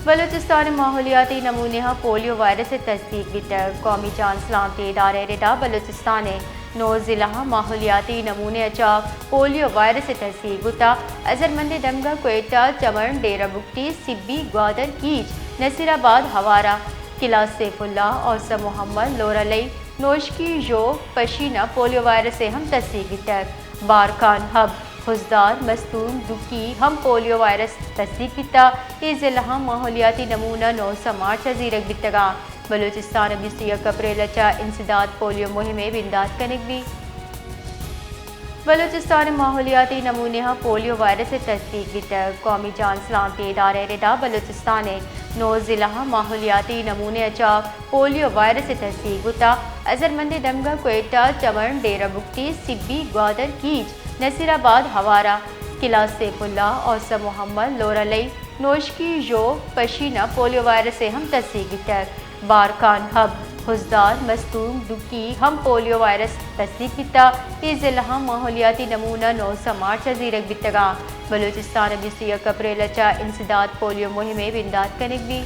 بلوچستان ماحولیاتی نمونے polio virus تصدیق بیتر قومی جان سلامتی ادارے ردا بلوچستان نو ضلع ماحولیاتی نمونے چا پولیو وائرس تصدیق بتا اظہرمند دمگا کوئٹہ چمن ڈیرہ بگٹی سبی گوادر کیچ نصیر آباد ہوارہ قلعہ سیف اللہ اوسط محمد لورلی نوشکی جو پشینہ پولیو وائرس سے ہم تصدیق بیتر بارکان ہب حزدار مستون دکی ہم پولیو وائرس تصدیق بیتا یہ ضلع ماحولیاتی نمونہ 9 مارچ زیرک بیتگا بلوچستان 21 اپریل چا انسداد پولیو مہم بنداد کنک بھی بلوچستان ماحولیاتی نمونے پولیو وائرس تصدیق بیتر قومی جان سلامتی ادارے ردا بلوچستان نو ضلع ماحولیاتی نمونے چا پولیو وائرس تصدیق بتا اظہرمند دمگا کوئٹہ چمن ڈیرہ بگٹی سبی گوادر کیچ نصیر آباد ہوارہ قلعہ سیف اللہ اوسط محمد لورلی نوشکی جو پشینہ پولیو وائرس سے ہم تصدیق بیتر بارکان ہب حزدار مستون دکی ہم پولیو وائرس تصدیق بیتا یہ ضلع ماحولیاتی نمونہ 9 مارچ زیرک بیتگا بلوچستان 21 اپریل چا انسداد پولیو مہم بنداد کنک بھی